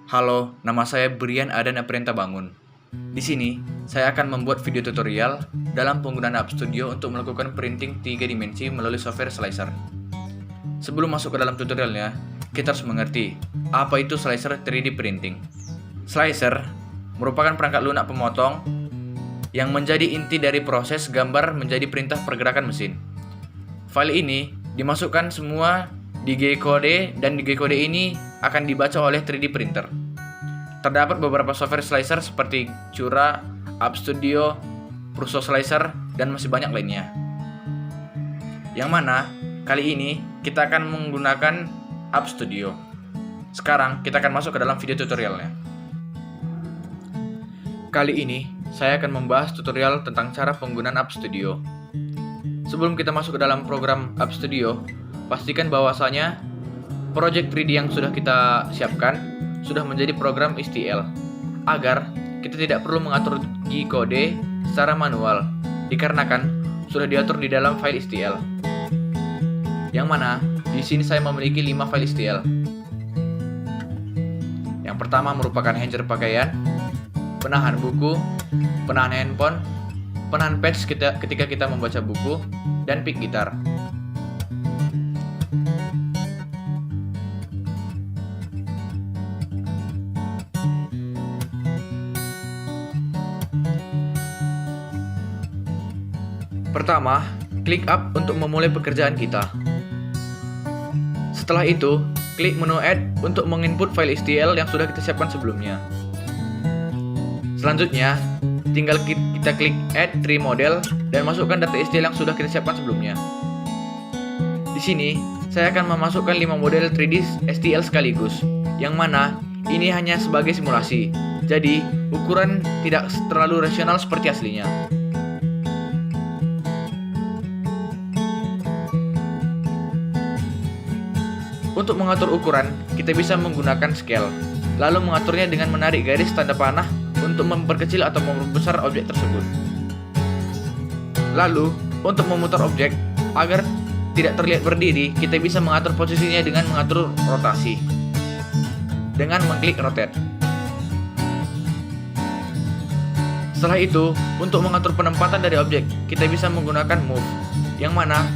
Halo, nama saya Brian Adan Aprianta Bangun. Di sini, saya akan membuat video tutorial dalam penggunaan App Studio untuk melakukan printing 3 dimensi melalui software Slicer. Sebelum masuk ke dalam tutorialnya, kita harus mengerti apa itu Slicer 3D Printing. Slicer merupakan perangkat lunak pemotong yang menjadi inti dari proses gambar menjadi perintah pergerakan mesin. File ini dimasukkan semua di G-Code dan di G-Code ini akan dibaca oleh 3D printer. Terdapat beberapa software slicer seperti Cura, App Studio, Pruso Slicer, dan masih banyak lainnya. Yang mana kali ini kita akan menggunakan App Studio. Sekarang kita akan masuk ke dalam video tutorialnya. Kali ini saya akan membahas tutorial tentang cara penggunaan App Studio. Sebelum kita masuk ke dalam program App Studio, pastikan bahwasanya project 3D yang sudah kita siapkan sudah menjadi program STL, agar kita tidak perlu mengatur G-Code secara manual, dikarenakan sudah diatur di dalam file STL. Yang mana di sini saya memiliki 5 file STL. Yang pertama merupakan hanger pakaian, penahan buku, penahan handphone, penahan patch ketika kita membaca buku, dan pick gitar. Pertama, klik Up untuk memulai pekerjaan kita. Setelah itu, klik menu Add untuk menginput file STL yang sudah kita siapkan sebelumnya. Selanjutnya, tinggal kita klik Add 3 Model dan masukkan data STL yang sudah kita siapkan sebelumnya. Di sini, saya akan memasukkan 5 model 3D STL sekaligus, yang mana ini hanya sebagai simulasi, jadi ukuran tidak terlalu rasional seperti aslinya. Untuk mengatur ukuran, kita bisa menggunakan scale, lalu mengaturnya dengan menarik garis tanda panah untuk memperkecil atau membesar objek tersebut. Lalu, untuk memutar objek, agar tidak terlihat berdiri, kita bisa mengatur posisinya dengan mengatur rotasi, dengan mengklik Rotate. Setelah itu, untuk mengatur penempatan dari objek, kita bisa menggunakan Move, yang mana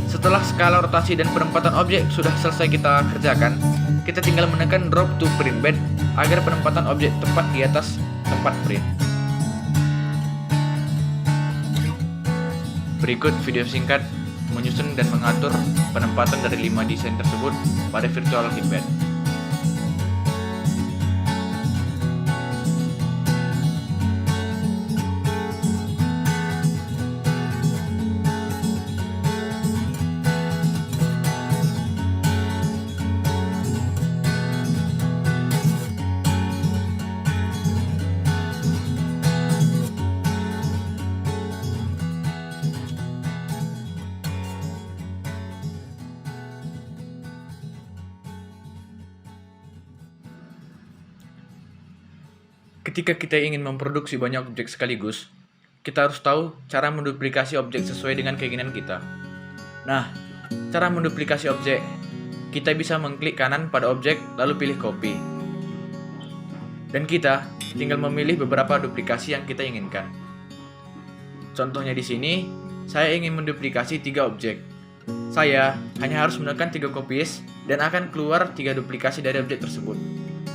setelah skala rotasi dan penempatan objek sudah selesai kita kerjakan, kita tinggal menekan Drop to Print Bed agar penempatan objek tepat di atas tempat print. Berikut video singkat menyusun dan mengatur penempatan dari 5 desain tersebut pada virtual heatbed. Ketika kita ingin memproduksi banyak objek sekaligus, kita harus tahu cara menduplikasi objek sesuai dengan keinginan kita. Nah, cara menduplikasi objek, kita bisa mengklik kanan pada objek lalu pilih copy. Dan kita tinggal memilih beberapa duplikasi yang kita inginkan. Contohnya di sini, saya ingin menduplikasi 3 objek. Saya hanya harus menekan 3 copies dan akan keluar 3 duplikasi dari objek tersebut.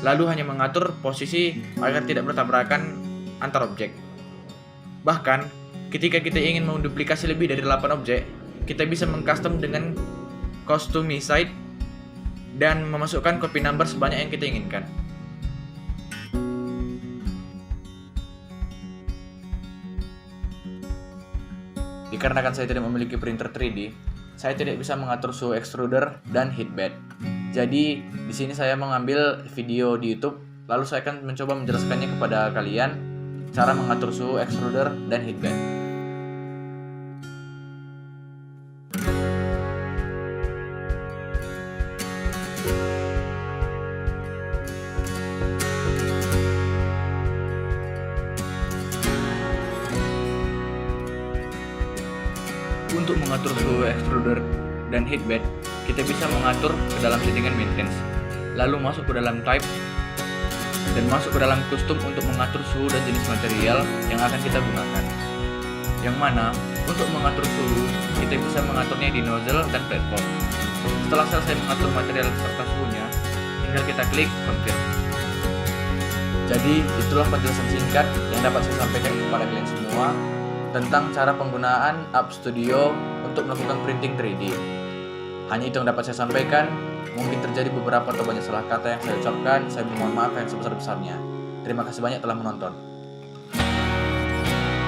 Lalu hanya mengatur posisi agar tidak bertabrakan antar objek. Bahkan, ketika kita ingin menduplikasi lebih dari 8 objek, kita bisa mengcustom dengan Customize dan memasukkan copy number sebanyak yang kita inginkan. Dikarenakan saya tidak memiliki printer 3D, saya tidak bisa mengatur suhu extruder dan heatbed. Jadi, di sini saya mengambil video di YouTube, lalu saya akan mencoba menjelaskannya kepada kalian cara mengatur suhu extruder dan heatbed. Untuk mengatur suhu extruder dan heatbed, kita bisa mengatur ke dalam settingan maintenance. lalu masuk ke dalam type, dan masuk ke dalam custom untuk mengatur suhu dan jenis material yang akan kita gunakan. Yang mana, untuk mengatur suhu, kita bisa mengaturnya di nozzle dan platform. Setelah selesai mengatur material serta suhunya, tinggal kita klik confirm. Jadi, itulah penjelasan singkat yang dapat saya sampaikan kepada kalian semua tentang cara penggunaan App Studio untuk melakukan printing 3D. Hanya itu yang dapat saya sampaikan. Mungkin terjadi beberapa atau banyak salah kata yang saya ucapkan. Saya mohon maaf yang sebesar-besarnya. Terima kasih banyak telah menonton.